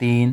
3،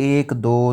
1، 2،